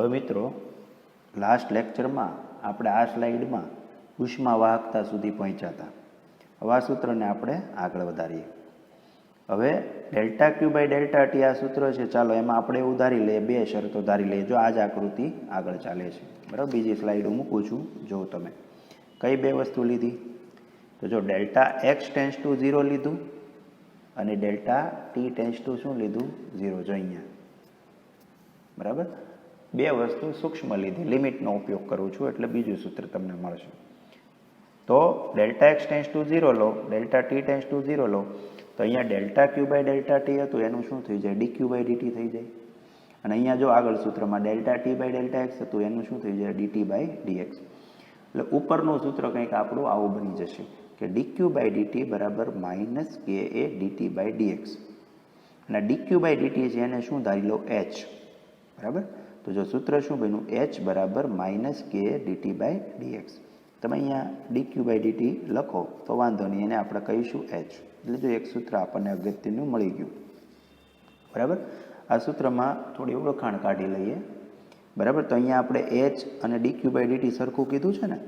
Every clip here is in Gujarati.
હવે મિત્રો, લાસ્ટ લેક્ચરમાં આપણે આ સ્લાઇડમાં ઉષ્મા વાહકતા સુધી પહોંચ્યા હતા. હવે આ સૂત્રને આપણે આગળ વધારીએ. હવે delta Q by delta T આ સૂત્ર છે. ચાલો એમાં આપણે એવું ધારી લઈએ, બે શરતો ધારી લઈએ. જો આ જ આકૃતિ આગળ ચાલે છે, બરાબર. બીજી સ્લાઇડ હું મૂકું છું. જો તમે કઈ બે વસ્તુ લીધી, તો જો ડેલ્ટા એક્સ ટેન્સ ટુ 0 લીધું અને ડેલ્ટા ટી ટેન્સ ટુ શું લીધું? 0. જો અહીંયા, બરાબર, બે વસ્તુ સૂક્ષ્મ લીધી. લિમિટનો ઉપયોગ કરું છું એટલે બીજું સૂત્ર તમને મળશે. તો ડેલ્ટા એક્સ ટેન્સ ટુ 0 લો, ડેલ્ટા ટી ટેન્સ ટુ 0 લો, તો અહીંયા delta Q by delta T હતું એનું શું થઈ જાય? ડી ક્યુ બાય ડીટી થઈ જાય. અને અહીંયા જો આગળ સૂત્રમાં delta T by delta X હતું એનું શું થઈ જાય? DT by DX. એટલે ઉપરનું સૂત્ર કંઈક આપણું આવું બની જશે કે ડી ક્યુ બાય ડીટી બરાબર minus K A DT by DX. અને ડી ક્યુ બાય ડીટી છે એને શું ધારી લો? એચ, બરાબર. તો જો સૂત્ર શું બન્યું? એચ બરાબર માઇનસ કે ડીટી બાય ડીએક્સ. તમે અહીંયા ડી ક્યુ બાય ડીટી લખો તો વાંધો નહીં, એને આપણે કહીશું એચ. એટલે જો એક સૂત્ર આપણને અગત્યનું મળી ગયું, બરાબર. આ સૂત્રમાં થોડી ઓળખાણ કાઢી લઈએ, બરાબર. તો અહીંયા આપણે એચ અને ડી ક્યુ બાય ડીટી સરખું કીધું છે ને,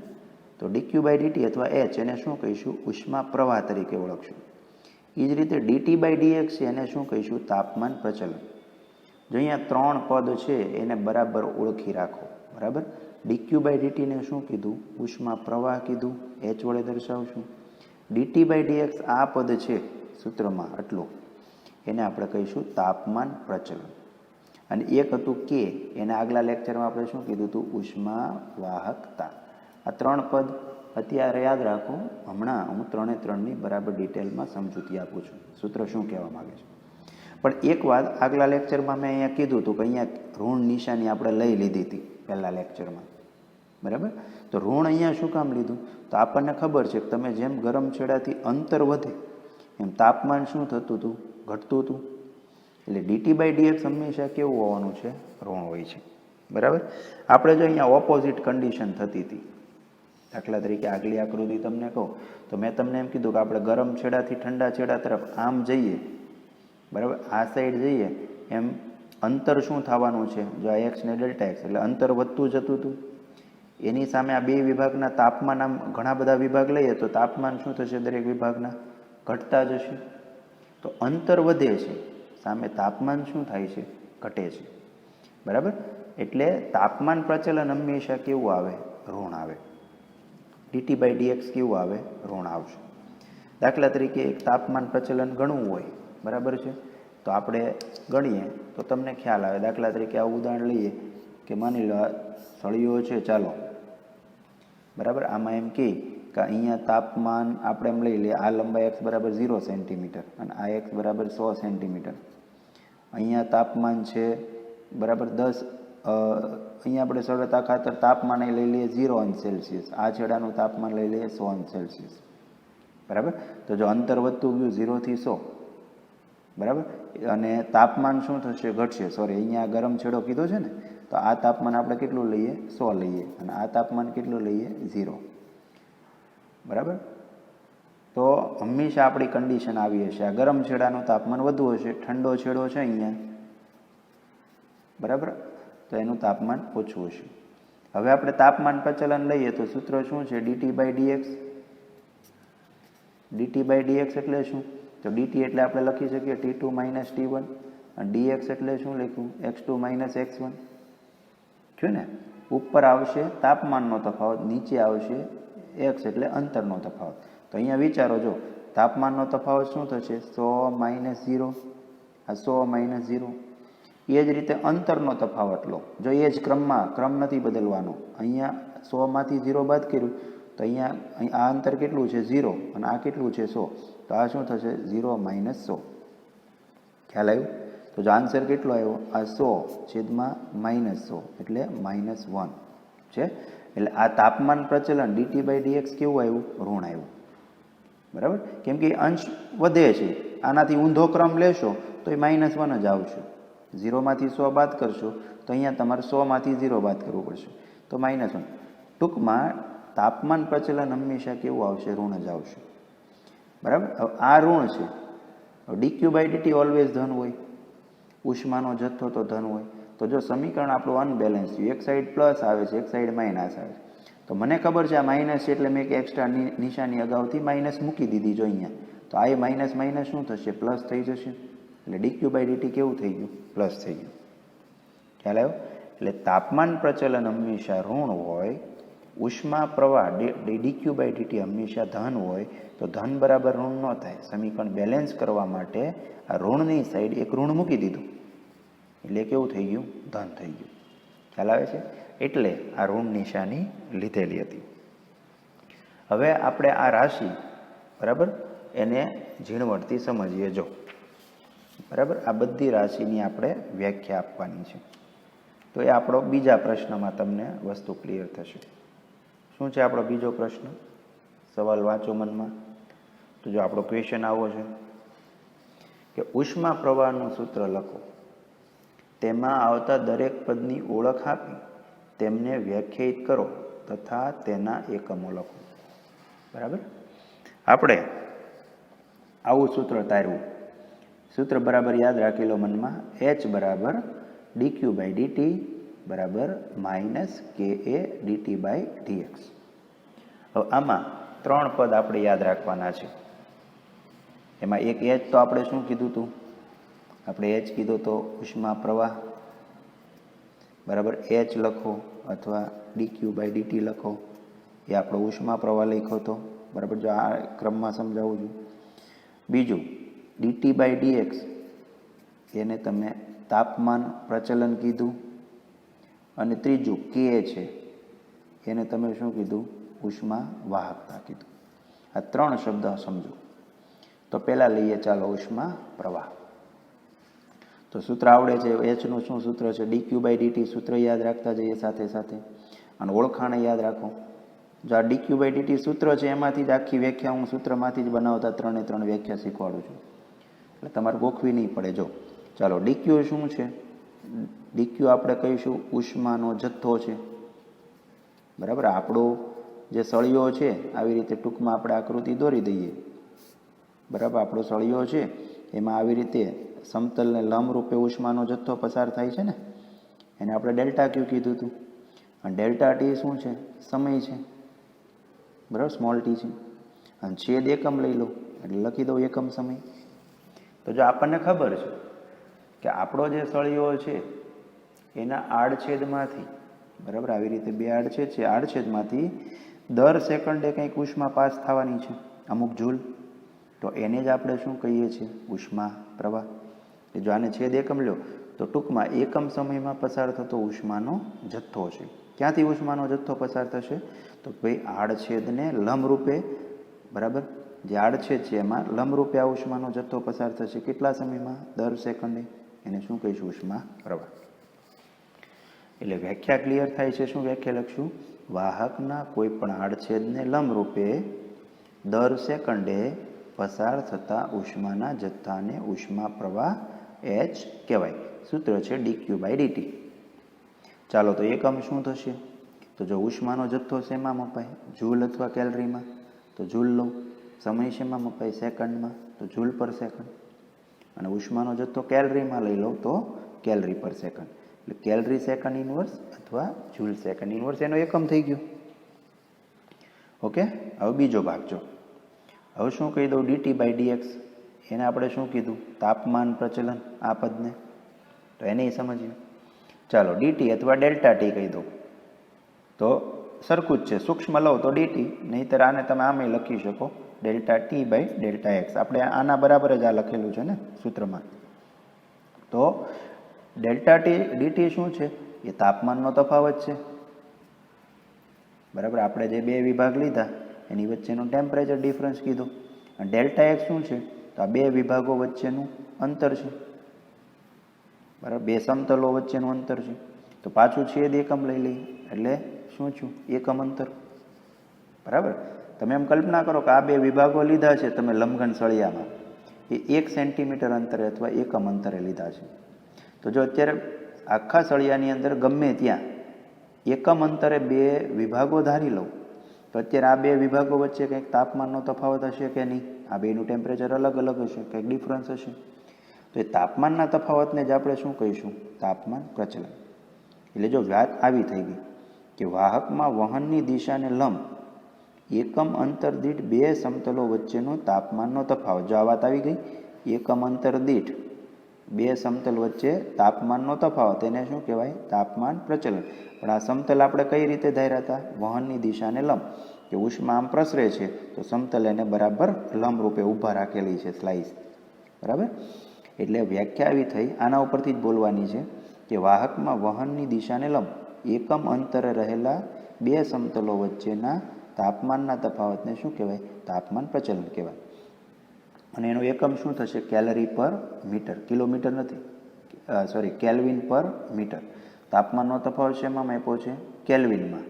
તો ડી ક્યુ બાય ડીટી અથવા એચ એને શું કહીશું? ઉષ્મા પ્રવાહ તરીકે ઓળખશું. એ જ રીતે ડીટી બાય ડીએક્સ છે એને શું કહીશું? તાપમાન પ્રચલન. જો અહીંયા ત્રણ પદ છે એને બરાબર ઓળખી રાખો, બરાબર. ડી ક્યુ બાય ડીટીને શું કીધું? ઉષ્મા પ્રવાહ કીધું, એચ વડે દર્શાવશું. ડીટી બાય ડીએક્સ આ પદ છે સૂત્રમાં આટલું, એને આપણે કહીશું તાપમાન પ્રચલન. અને એક હતું કે, એને આગલા લેક્ચરમાં આપણે શું કીધું હતું? ઉષ્મા વાહકતા. આ ત્રણ પદ અત્યારે યાદ રાખો. હમણાં હું ત્રણે ત્રણની બરાબર ડિટેલમાં સમજૂતી આપું છું, સૂત્ર શું કહેવા માગે છે. પણ એક વાત આગલા લેક્ચરમાં મેં અહીંયા કીધું હતું કે અહીંયા ઋણ નિશાની આપણે લઈ લીધી હતી પહેલા લેક્ચરમાં, બરાબર. તો ઋણ અહીંયા શું કામ લીધું? તો આપણને ખબર છે કે તમે જેમ ગરમ છેડાથી અંતર વધે એમ તાપમાન શું થતું હતું? ઘટતું હતું. એટલે ડીટી બાય ડીએક્સ હંમેશા કેવું હોવાનું છે? ઋણ હોય છે, બરાબર. આપણે જો અહીંયા ઓપોઝિટ કન્ડિશન થતી હતી, દાખલા તરીકે આગલી આકૃતિ તમને કહું તો મેં તમને એમ કીધું કે આપણે ગરમ છેડાથી ઠંડા છેડા તરફ આમ જઈએ, બરાબર, આ સાઈડ જઈએ એમ અંતર શું થવાનું છે? જો આ એક્સ ને ડેલ્ટા એક્સ, એટલે અંતર વધતું જતું હતું. એની સામે આ બે વિભાગના તાપમાન, આમ ઘણા બધા વિભાગ લઈએ તો તાપમાન શું થશે? દરેક વિભાગના ઘટતા જશે. તો અંતર વધે છે, સામે તાપમાન શું થાય છે? ઘટે છે, બરાબર. એટલે તાપમાન પ્રચલન હંમેશા કેવું આવે? ઋણ આવે. ડીટી બાય ડીએક્સ કેવું આવે? ઋણ આવશે. દાખલા તરીકે એક તાપમાન પ્રચલન ગણવું હોય, બરાબર છે, તો આપણે ગણીએ તો તમને ખ્યાલ આવે. દાખલા તરીકે આવું ઉદાહરણ લઈએ કે માની લો આ સળિયો છે, ચાલો, બરાબર. આમાં એમ કહે કે અહીંયા તાપમાન આપણે એમ લઈ લઈએ, આ લંબાઈ એક્સ બરાબર 0 સેન્ટીમીટર અને આ એક્સ બરાબર 100 સેન્ટીમીટર. અહીંયા તાપમાન છે બરાબર 10, અહીંયા આપણે સરળતા ખાતર તાપમાન લઈ લઈએ 0 અંશ સેલ્સિયસ. આ છેડાનું તાપમાન લઈ લઈએ 100 અંશ સેલ્સિયસ, બરાબર. તો જો અંતર વધતું ગયું 0 થી 100, બરાબર, અને તાપમાન શું થશે? ઘટશે. સોરી, અહીંયા ગરમ છેડો કીધો છે ને, તો આ તાપમાન આપણે કેટલું લઈએ? 100 લઈએ, અને આ તાપમાન કેટલું લઈએ? 0, બરાબર. તો હંમેશા આપણી કન્ડિશન આવી હશે, આ ગરમ છેડાનું તાપમાન વધુ હશે, ઠંડો છેડો છે અહીંયા, બરાબર, તો એનું તાપમાન ઓછું હશે. હવે આપણે તાપમાન પ્રચલન લઈએ તો સૂત્ર શું છે? DT by DX. DT by DX એટલે શું? તો ડીટી એટલે આપણે લખી શકીએ T2 માઇનસ T1, અને ડીએક્સ એટલે શું લખ્યું? x2 minus x1. છે ને, ઉપર આવશે તાપમાનનો તફાવત, નીચે આવશે x એટલે અંતરનો તફાવત. તો અહીંયા વિચારો, જો તાપમાનનો તફાવત શું થશે? 100 માઇનસ 0, આ 100 માઇનસ 0. એ જ રીતે અંતરનો તફાવત લો. જો એ જ ક્રમમાં, ક્રમ નથી બદલવાનો. અહીંયા 100 માંથી 0 બાદ કર્યું તો અહીંયા આ અંતર કેટલું છે? 0, અને આ કેટલું છે? 100. તો આ શું થશે? 0 માઇનસ 100. ખ્યાલ આવ્યું? તો જો આન્સર કેટલો આવ્યો? આ 100 છેદમાં માઇનસ 100 એટલે -1 છે. એટલે આ તાપમાન પ્રચલન ડીટી બાય ડીએક્સ કેવું આવ્યું? ઋણ આવ્યું, બરાબર. કેમ કે અંશ વધે છે. આનાથી ઊંધો ક્રમ લેશો તો એ -1 જ આવશે. 0 માંથી 100 બાદ કરશો તો અહીંયા તમારે 100 માંથી 0 બાદ કરવું પડશે, તો -1. ટૂંકમાં તાપમાન પ્રચલન હંમેશા કેવું આવશે? ઋણ જ આવશે, બરાબર. હવે આ ઋણ છે. D Q by DT always ધન હોય, ઉષ્માનો જથ્થો તો ધન હોય. તો જો સમીકરણ આપણું અનબેલેન્સ થયું, એક સાઈડ પ્લસ આવે છે, એક સાઈડ માઇનસ આવે છે. તો મને ખબર છે આ માઇનસ છે એટલે મેં એક એક્સ્ટ્રા નિશાની અગાઉથી માઇનસ મૂકી દીધી જો અહીંયા. તો આ માઇનસ માઇનસ શું થશે? પ્લસ થઈ જશે. એટલે ડીક્યુ બાય ડીટી કેવું થઈ ગયું? પ્લસ થઈ ગયું. ખ્યાલ આવ્યો? એટલે તાપમાન પ્રચલન હંમેશા ઋણ હોય, ઉષ્મા પ્રવાહ ડીક્યુ બાય ડીટી હંમેશા ધન હોય. તો ધન બરાબર ઋણ ન થાય. સમીકરણ બેલેન્સ કરવા માટે આ ઋણની સાઈડ એક ઋણ મૂકી દીધું એટલે કેવું થઈ ગયું? ધન થઈ ગયું. ખ્યાલ આવે છે? એટલે આ ઋણ નિશાની લીધેલી હતી. હવે આપણે આ રાશિ બરાબર એને ઝીણવટથી સમજીએ. જો બરાબર આ બધી રાશિની આપણે વ્યાખ્યા આપવાની છે. તો એ આપણો બીજા પ્રશ્નમાં તમને વસ્તુ ક્લિયર થશે. શું છે આપણો બીજો પ્રશ્ન? સવાલ વાંચો મનમાં. તો જો આપણો ક્વેશ્ચન આવો છે કે ઉષ્મા પ્રવાહનું સૂત્ર લખો, તેમાં આવતા દરેક પદની ઓળખ આપી તેમને વ્યાખ્યાયિત કરો તથા તેના એકમો લખો. બરાબર, આપણે આવું સૂત્ર તાર્યું. સૂત્ર બરાબર યાદ રાખી લો મનમાં. H બરાબર ડીક્યુ બાય ડીટી બરાબર minus K A DT by dx. હવે આમાં ત્રણ પદ આપણે યાદ રાખવાના છે. એમાં એક H તો આપણે શું કીધું હતું? આપણે H કીધું તો ઉષ્મા પ્રવાહ બરાબર. H લખો અથવા ડીક્યુ બાય ડીટી લખો, એ આપણો ઉષ્મા પ્રવાહ લખ્યો હતો બરાબર. જો આ ક્રમમાં સમજાવું છું. બીજું ડીટી બાય ડીએક્સ, એને તમે તાપમાન પ્રચલન કીધું. અને ત્રીજું કે છે, એને તમે શું કીધું? ઉષ્મા વાહકતા કીધું. આ ત્રણ શબ્દ સમજો. તો પહેલાં લઈએ ચાલો ઉષ્મા પ્રવાહ. તો સૂત્ર આવડે છે. એચનું શું સૂત્ર છે? DQ by DT. સૂત્ર યાદ રાખતા જઈએ સાથે સાથે, અને ઓળખાણ યાદ રાખો. જો આ ડીક્યુ બાય ડીટી સૂત્ર છે, એમાંથી જ આખી વ્યાખ્યા હું સૂત્રમાંથી જ બનાવતા ત્રણે ત્રણ વ્યાખ્યા શીખવાડું છું. એટલે તમારે ગોખવી નહીં પડે. જો ચાલો ડીક્યુ શું છે? ડીક્યુ આપણે કહીશું ઉષ્માનો જથ્થો છે. બરાબર. આપણો જે સળિયો છે, આવી રીતે ટૂંકમાં આપણે આકૃતિ દોરી દઈએ. બરાબર, આપણો સળિયો છે એમાં આવી રીતે સમતલને લંબ રૂપે ઉષ્માનો જથ્થો પસાર થાય છે ને, એને આપણે ડેલ્ટા ક્યુ કીધું હતું. અને ડેલ્ટા ટી શું છે? સમય છે. બરાબર, સ્મોલ ટી છે. અને છેદ એકમ લઈ લો એટલે લખી દો એકમ સમય. તો જો આપણને ખબર છે કે આપણો જે સળિયો છે એના આડછેદમાંથી બરાબર આવી રીતે બે આડછેદ છે, આડછેદમાંથી દર સેકન્ડે કંઈક ઉષ્મા પાસ થવાની છે, અમુક જૂલ. તો એને જ આપણે શું કહીએ છીએ? ઉષ્મા પ્રવાહ. કે જો આને છેદ એકમ લો તો ટૂંકમાં એકમ સમયમાં પસાર થતો ઉષ્માનો જથ્થો છે. ક્યાંથી ઉષ્માનો જથ્થો પસાર થશે? તો ભાઈ આડછેદને લંબરૂપે બરાબર, જે આડછેદ છે એમાં લંબરૂપે આ ઉષ્માનો જથ્થો પસાર થશે. કેટલા સમયમાં? દર સેકન્ડે. એને શું કહીશું? ઉષ્મા પ્રવાહ. એટલે વ્યાખ્યા ક્લિયર થાય છે. શું વ્યાખ્યા લખશું? વાહકના કોઈ પણ આડછેદને લંબરૂપે દર સેકન્ડે પસાર થતા ઉષ્માના જથ્થાને ઉષ્મા પ્રવાહ H કહેવાય. સૂત્ર છે ડીક્યુ બાય ડીટી. ચાલો તો એકમ શું થશે? તો જો ઉષ્માનો જથ્થો શેમાં મપાય? જૂલ અથવા કેલરીમાં. તો જૂલ લો. સમય શેમાં મપાય? સેકન્ડમાં. તો જૂલ પર સેકન્ડ. અને ઉષ્માનો જથ્થો કેલરીમાં લઈ લો તો કેલરી પર સેકન્ડ. એટલે કેલરી સેકન્ડ ઇનવર્સ અથવા જૂલ સેકન્ડ ઇનવર્સ એનો એકમ થઈ ગયો. ઓકે. હવે બીજો ભાગ જો. હવે શું કહી દઉં? DT by DX. એને આપણે શું કીધું? તાપમાન પ્રચલન. આ પદને તો એને સમજીએ. ચાલો ડીટી અથવા ડેલ્ટા ટી કહી દો તો સરખું જ છે. સૂક્ષ્મ લો તો ડીટી, નહીંતર આને તમે આમે લખી શકો delta T by delta X. આપણે આના બરાબર જ આ લખેલું છે ને સૂત્રમાં. તો ડેલ્ટા ટી ડીટી શું છે? એ તાપમાનનો તફાવત છે. બરાબર, આપણે જે બે વિભાગ લીધા એની વચ્ચેનું ટેમ્પરેચર ડિફરન્સ કીધું. અને ડેલ્ટા એક્સ શું છે? તો આ બે વિભાગો વચ્ચેનું અંતર છે. બરાબર, બે સમતલો વચ્ચેનું અંતર છે. તો પાછું છેદ એકમ લઈ લઈએ એટલે શું છું? એકમ અંતર. બરાબર, તમે એમ કલ્પના કરો કે આ બે વિભાગો લીધા છે તમે લંબઘન સળિયામાં, એ 1 સેન્ટીમીટર અંતરે અથવા એકમ અંતરે લીધા છે. તો જો અત્યારે આખા સળિયાની અંદર ગમે ત્યાં એકમ અંતરે બે વિભાગો ધારી લઉં તો અત્યારે આ બે વિભાગો વચ્ચે કંઈક તાપમાનનો તફાવત હશે કે નહીં? આ બેનું ટેમ્પરેચર અલગ અલગ હશે, કંઈક ડિફરન્સ હશે. તો એ તાપમાનના તફાવતને જ આપણે શું કહીશું? તાપમાન પ્રચલન. એટલે જો વાત આવી થઈ ગઈ કે વાહકમાં વહનની દિશાને લંબ એકમ અંતર દીઠ બે સમતલો વચ્ચેનો તાપમાનનો તફાવત. જો આ વાત આવી ગઈ, એકમ અંતર દીઠ બે સમતલ વચ્ચે તાપમાનનો તફાવત, એને શું કહેવાય? તાપમાન પ્રચલન. પણ આ સમતલ આપણે કઈ રીતે ધાર્યા હતા? વહનની દિશાને લંબ, કે ઉષ્મા આમ પ્રસરે છે તો સમતલ એને બરાબર લંબ રૂપે ઊભા રાખેલી છે, સ્લાઇસ. બરાબર? એટલે વ્યાખ્યા આવી થઈ, આના ઉપરથી જ બોલવાની છે કે વાહકમાં વહનની દિશાને લંબ એકમ અંતરે રહેલા બે સમતલો વચ્ચેના તાપમાનના તફાવતને શું કહેવાય? તાપમાન પ્રચલન કહેવાય. અને એનો એકમ શું થશે? કેલરી પર મીટર, કિલોમીટર નથી, સોરી, કેલ્વિન પર મીટર. તાપમાનનો તફાવત શેમાં આપ્યો છે? કેલ્વિનમાં.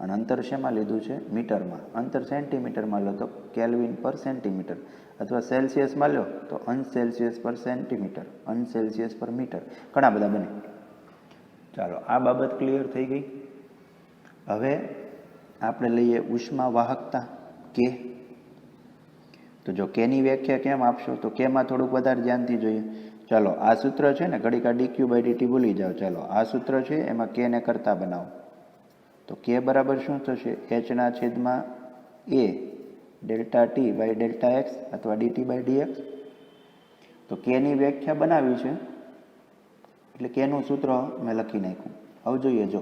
અને અંતર શેમાં લીધું છે? મીટરમાં. અંતર સેન્ટીમીટરમાં લો તો કેલ્વિન પર સેન્ટીમીટર, અથવા સેલ્સિયસમાં લો તો અંશ સેલ્સિયસ પર સેન્ટીમીટર, અંશ સેલ્સિયસ પર મીટર, ઘણા બધા બને. ચાલો, આ બાબત ક્લિયર થઈ ગઈ. હવે આપણે લઈએ ઉષ્મા વાહકતા, કે. તો જો કેની વ્યાખ્યા કેમ આપશો? તો કેમાં થોડુંક વધારે ધ્યાનથી જોઈએ. ચાલો, આ સૂત્ર છે ને, ઘડીક આ ડીક્યુ બાય ડીટી ભૂલી જાઓ. ચાલો, આ સૂત્ર છે, એમાં કેને કરતા બનાવો. તો કે બરાબર શું થશે? એચના છેદમાં એ delta T by delta X, અથવા ડીટી બાય ડીએક્સ. તો કેની વ્યાખ્યા બનાવી છે એટલે કેનું સૂત્ર મેં લખી નાખ્યું. હવે જોઈએ, જો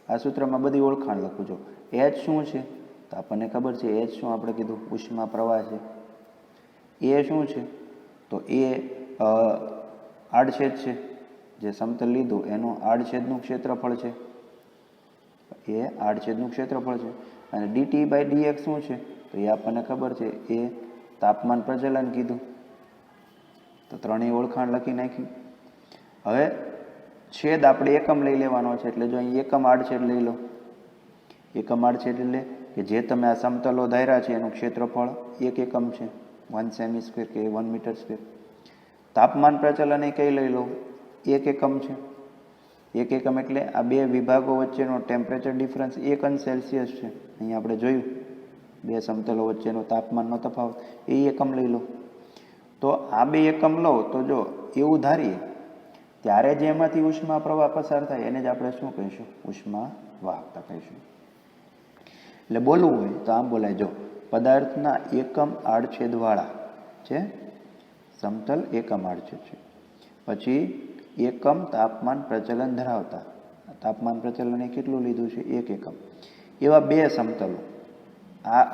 આ સૂત્રમાં બધી ઓળખાણ લખું. જો એચ શું છે તો આપણને ખબર છે. એચ શું આપણે કીધું? ઉષ્મા પ્રવાહ છે. એ શું છે? તો એ આડછેદ છે, જે સમતલ લીધું એનું આડછેદનું ક્ષેત્રફળ છે. એ આડછેદનું ક્ષેત્રફળ છે. અને ડીટી બાય ડીએક્સ શું છે? તો એ આપણને ખબર છે, એ તાપમાન પ્રચલન કીધું. તો ત્રણેય ઓળખાણ લખી નાખી. હવે છેદ આપણે એકમ લઈ લેવાનો છે, એટલે જો અહીં એકમ આડછેદ લઈ લો. એકમ આડછેદ એટલે કે જે તમે આ સમતલો ધાર્યા છે એનું ક્ષેત્રફળ એક એકમ છે, 1 સેમી સ્ક્વેર કે 1 મીટર સ્ક્વેર. તાપમાન પ્રચલન એ કઈ લઈ લો? એક એકમ છે. એક એકમ એટલે આ બે વિભાગો વચ્ચેનો ટેમ્પરેચર ડિફરન્સ 1 અંશ સેલ્સિયસ છે. અહીં આપણે જોયું બે સમતલો વચ્ચેનો તાપમાનનો તફાવત, એ એકમ લઈ લો. તો આ બે એકમ લો તો જો એવું ધારીએ ત્યારે જેમાંથી ઉષ્મા પ્રવાહ પસાર થાય એને જ આપણે શું કહીશું? ઉષ્મા વાહકતા કહીશું. એટલે બોલવું હોય તો આમ બોલાય. જો પદાર્થના એકમ આડછેદવાળા છે, સમતલ એકમ આડછેદ છે, પછી એકમ તાપમાન પ્રચલન ધરાવતા, તાપમાન પ્રચલન એ કેટલું લીધું છે? 1 એકમ. એવા બે સમતલો,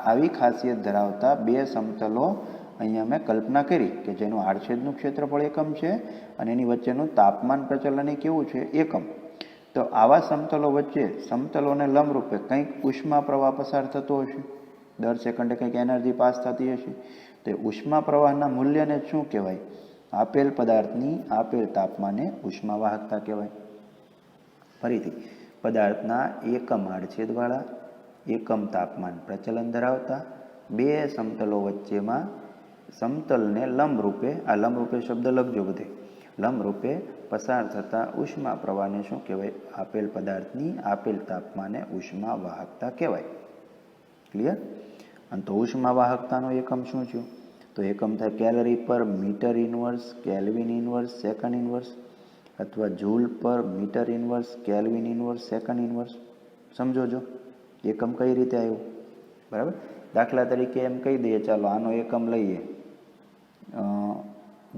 આવી ખાસિયત ધરાવતા બે સમતલો અહીંયા મેં કલ્પના કરી કે જેનું આડછેદનું ક્ષેત્રફળ એકમ છે અને એની વચ્ચેનું તાપમાન પ્રચલન એ કેવું છે? એકમ. તો આવા સમતલો વચ્ચે સમતલોને લંબરૂપે કંઈક ઉષ્મા પ્રવાહ પસાર થતો હશે, દર સેકન્ડે કંઈક એનર્જી પાસ થતી હશે. તો એ ઉષ્મા પ્રવાહના મૂલ્યને શું કહેવાય? આપેલ પદાર્થની આપેલ તાપમાને ઉષ્મા વાહકતા કહેવાય. ફરીથી, પદાર્થના એકમ આડછેદવાળા, એકમ તાપમાન પ્રચલન ધરાવતા બે સમતલો વચ્ચેમાં સમતલને લંબરૂપે, આ લંબરૂપે શબ્દ લખજો બધે, લંબરૂપે પસાર થતા ઉષ્મા પ્રવાહને શું કહેવાય? આપેલ પદાર્થની આપેલ તાપમાને ઉષ્મા વાહકતા કહેવાય. ક્લિયર? અને તો ઉષ્મા વાહકતાનો એકમ શું છે? તો એકમ થાય calorie per meter inverse, kelvin inverse, second inverse, અથવા joule per meter inverse, kelvin inverse, second inverse. સમજો જો એકમ કઈ રીતે આવ્યું. બરાબર? દાખલા તરીકે એમ કહી દઈએ, ચાલો આનો એકમ લઈએ,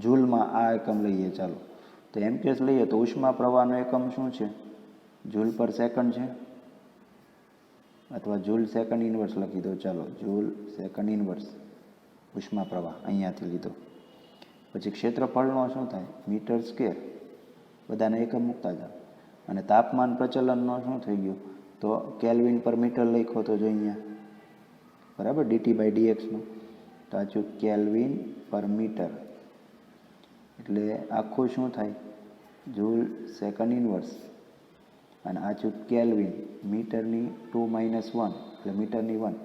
જૂલમાં આ એકમ લઈએ. ચાલો તો એમ્પિયર્સ લઈએ તો ઉષ્મા પ્રવાહનો એકમ શું છે? જૂલ પર સેકન્ડ છે, અથવા જૂલ સેકન્ડ ઇનવર્સ લખી દો. ચાલો, જૂલ સેકન્ડ ઇનવર્સ ઉષ્મા પ્રવાહ અહીંયાથી લીધો. પછી ક્ષેત્રફળનો શું થાય? Meter square. બધાને એકમ મૂકતા જાઓ. અને તાપમાન પ્રચલનનો શું થઈ ગયું? તો કેલ્વિન પર મીટર લખો તો જો અહીંયા, બરાબર, ડીટી બાય ડીએક્સનું. તો આ છું કેલ્વિન પર મીટર, એટલે આખું શું થાય? Joule second inverse. અને આ છું કેલ્વિન, મીટરની 2 - 1 એટલે મીટરની 1.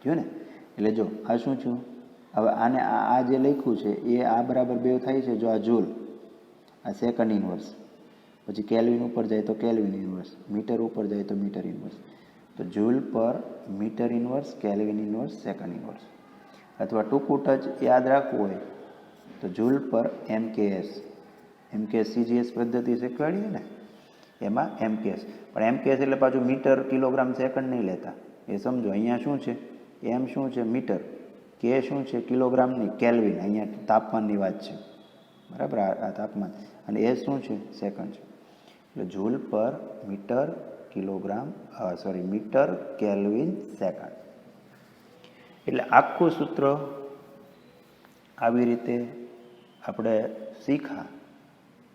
જોયું ને? એટલે જો આ શું છું? હવે આને આ જે લખ્યું છે એ આ બરાબર બે થાય છે. જો આ જૂલ, આ સેકન્ડ ઇનવર્સ, પછી કેલ્વિન ઉપર જાય તો કેલ્વિન ઇનવર્સ, મીટર ઉપર જાય તો મીટર ઇનવર્સ. તો joule per meter inverse, kelvin inverse, second inverse. અથવા ટૂંકું ટચ યાદ રાખવું હોય તો જૂલ પર MKS CGS પદ્ધતિ શીખવાડીએ ને, એમાં MKS. પણ MKS એટલે પાછું મીટર કિલોગ્રામ સેકન્ડ નહીં લેતા, એ સમજો. અહીંયા શું છે, M શું છે, મીટર, K શું છે, કિલોગ્રામની, કેલ્વિન, અહીંયા તાપમાનની વાત છે, બરાબર, આ તાપમાન, અને S શું છે, સેકન્ડ છે. એટલે joule per meter kilogram meter kelvin second. એટલે આખું સૂત્ર આવી રીતે આપણે શીખા,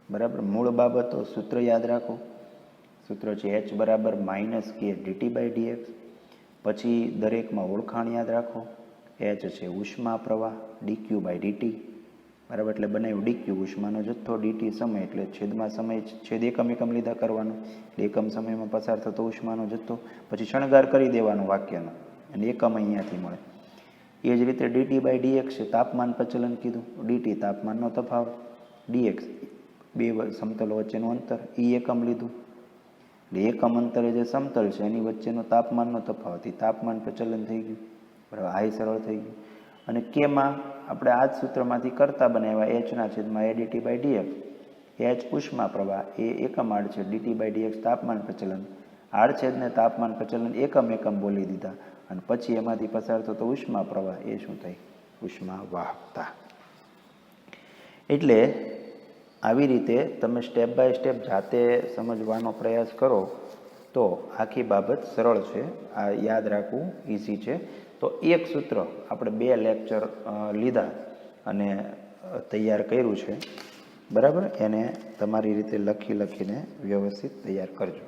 બરાબર. મૂળ બાબતો સૂત્ર યાદ રાખો. સૂત્ર છે H બરાબર -K dT/dx. પછી દરેકમાં ઓળખાણ યાદ રાખો. H છે ઉષ્મા પ્રવાહ, dQ/dt, બરાબર. એટલે બનાવ્યું dQ ઉષ્માનો જથ્થો, dt સમય, એટલે છેદમાં સમય, છેદ એકમ લીધા કરવાનો, એટલે એકમ સમયમાં પસાર થતો ઉષ્માનો જથ્થો. પછી શણગાર કરી દેવાનો વાક્યનો, અને એકમ અહીંયાથી મળે. એ જ રીતે dT/dx છે તાપમાન પ્રચલન કીધું, dt તાપમાનનો તફાવત, dx બે સમતલો વચ્ચેનું અંતર, એ એકમ લીધું. એટલે એકમ અંતરે જે સમતલ છે એની વચ્ચેનો તાપમાનનો તફાવત, એ તાપમાન પ્રચલન થઈ ગયું, બરાબર. આ સરળ થઈ ગયું. અને કેમાં આપણે આ જ સૂત્રમાંથી કરતા બનાવ્યા, H/dT/dx. H ઉષ્મા પ્રવાહ, એ એકમ આડ છે, dT/dx તાપમાન પ્રચલન, આડછેદને તાપમાન પ્રચલન એકમ બોલી દીધા. અને પછી એમાંથી પસાર થતો ઉષ્મા પ્રવાહ, એ શું થાય, ઉષ્મા વાહકતા. એટલે આવી રીતે તમે સ્ટેપ બાય સ્ટેપ જાતે સમજવાનો પ્રયાસ કરો તો આખી બાબત સરળ છે. આ યાદ રાખવું ઇઝી છે. તો એક સૂત્ર આપણે 2 લેક્ચર લીધા અને તૈયાર કર્યું છે, બરાબર. એને તમારી રીતે લખીને વ્યવસ્થિત તૈયાર કરજો.